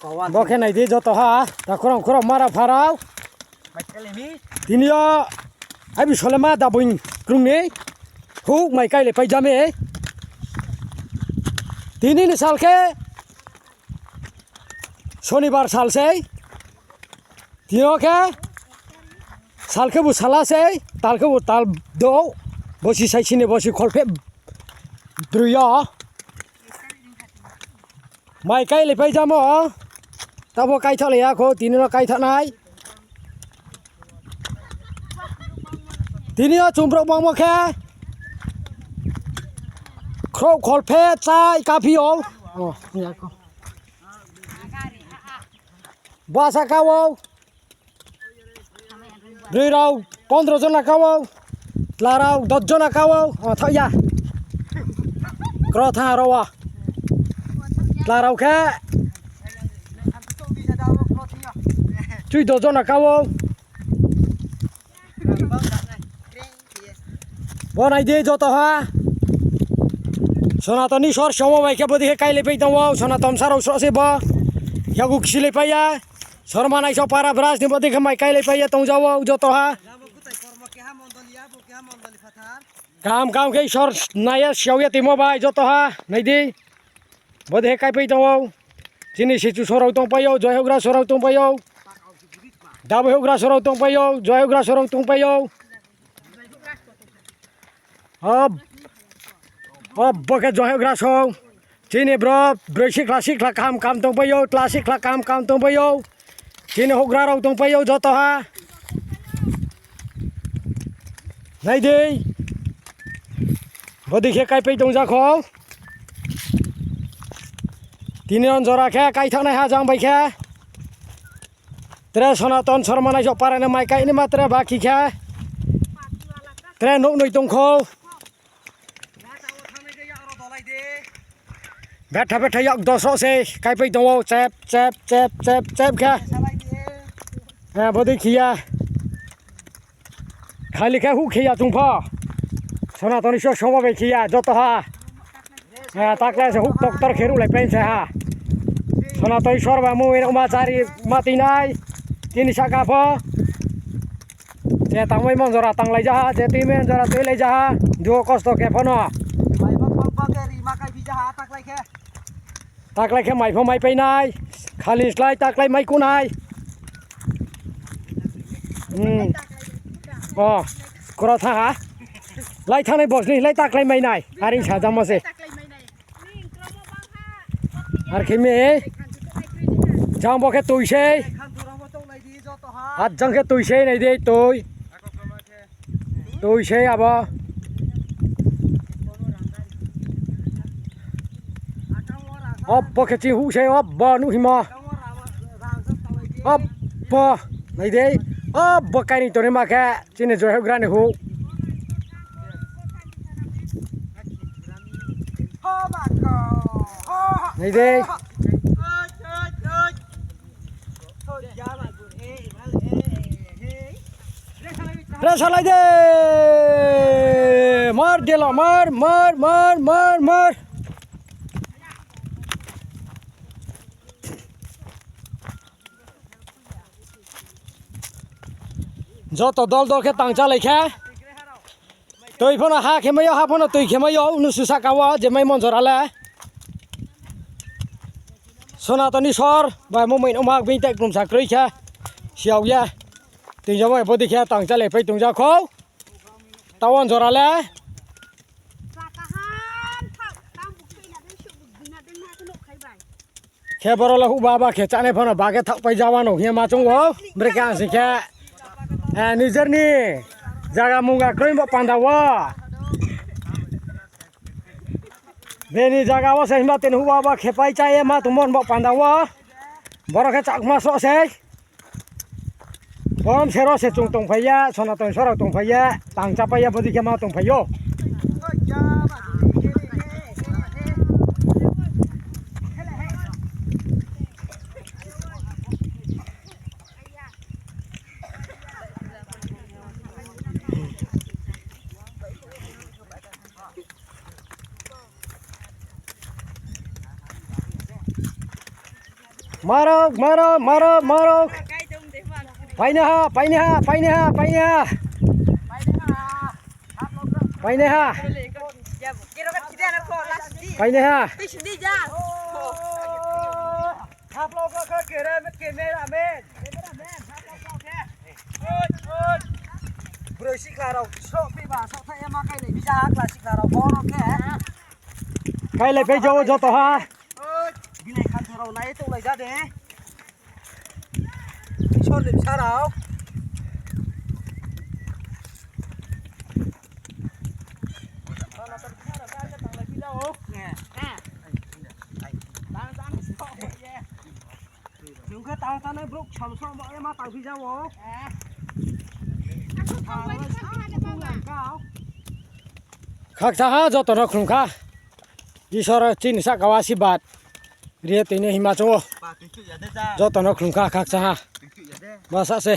bó cái này đi cho tao ha ta khổ mà ra phá tini ya ai bị sole ma da buin krung ne hu mai kai le pai jame tini ni sal ke शनिवार साल से तीनों के साल के वो साला से ताल के वो ताल दो बसी साइसी ने बसी खोल पे द्रुया माई कई ले पे जामो तब वो कई थले या को तीनों कई थनाई तीनों चुम्बरो बामो के क्रो खोल पे चाय काफी हो या को Bahasa kau, berau 15 जना kau, larau 10 जना kau, thôi ya, kau thang rawa, larau ke, cui 10 जना kau, bon idea jatuh ha, sonatoni sor semua baiknya bodi kai lepai tahu, sonatom sarau seba, ya guk sile paya. Sorma naik sopara beras ni bodi kemai kai lepai ya tong jawa joto ha kam ke sor naya siawya timo bai joto ha nai di bodi kai pai tong sini situ sorau tong payo joyogra sorau tong payo dabogra sorau tong payo joyogra sorau tong payo bokeh joyogra song sini bro klasik lah kam tong payo klasik lah kam tong payo Sini hogra rau tong payo joto ha. Nai di. Bodi khe kai pai tong ja kho. Tini on jora khe kai thak nai ha jang bai khe. Tre sonaton sorma nai jok parane mai kai ni ma tre baki khe. Tre nok noi tong kho. Betha yak doso se kai pai tong chep khe. Bodi kia खाली क्या who किया तुम पा सोना तो निश्चय शोभा भी किया जो तो हा ताकले से हुक डॉक्टर खेरू ले पेन से हा सोना तो ईश्वर बा मु इन उमाचारी माती नाय तीन शाखा पा जे तंगई मन जरा तंग लाई जा जे तीमें जरा तुई लाई जा जो कष्ट के फनो माई बक के रीमा kai bija ha ताकले के माई फो माई पे नाय खाली स्लाई ताकले माई को नाय kau thang lai thang này bos ni lai tak lai mai nai hari saja masih hari kini jang bok ke tui se at jang ke tui se này đi tui se apa bok ke cihu se ba nu hima ba này đi bukan itu nih maka sini jauh grande hu. Nih deh. Rasa lagi deh. Mar dia lah mar. Joto dol ke tangcha lekha toi phona ha khemayo ha phona toi khemayo nu susakawa je mai monjorala sonatoni sor ba mo mein umak bin tek klum sakroi kha siau ya tin jamai bodi kha tangcha le pai tungja kho tawon jorala khe borola hu baba khe chane phona bage thak pai jawano hia ma chung wo mereka asik kha Niger ni jaga munga kroim bo pandawa beni jaga wa sai ma ten huwa ba khepai chai ma tumon bo pandawa boro khe chak ma so se bom sero se chung tong phaya sonaton soro tong phaya tang chapaya bodi ke ma tong phayo marokไปนะฮะไปนะฮะไปนะฮะไปนะฮะไปนะฮะไปนะฮะฮับโลก็เกิดอะไรไม่เกิดไม่ละเมนบริสิคลาเราชอบพี่บ้าชอบไทยมาใครเลยพี่จ้าคลาสิคลาเราบอลโอเคใครเลยไปโจต่อฮะบิเลยขันเราไหนตัวเลยจ้าเด้ชนลิมซาเราถึงก็ตาในบลุกชมชมบอกมาต่างพี่เจ้าโว้ขักสหจตนครุงค่ะดิสระจินสักวาสิบาทเรียตินหิมาโจจตนครุงค่ะขักสหมาสักเซ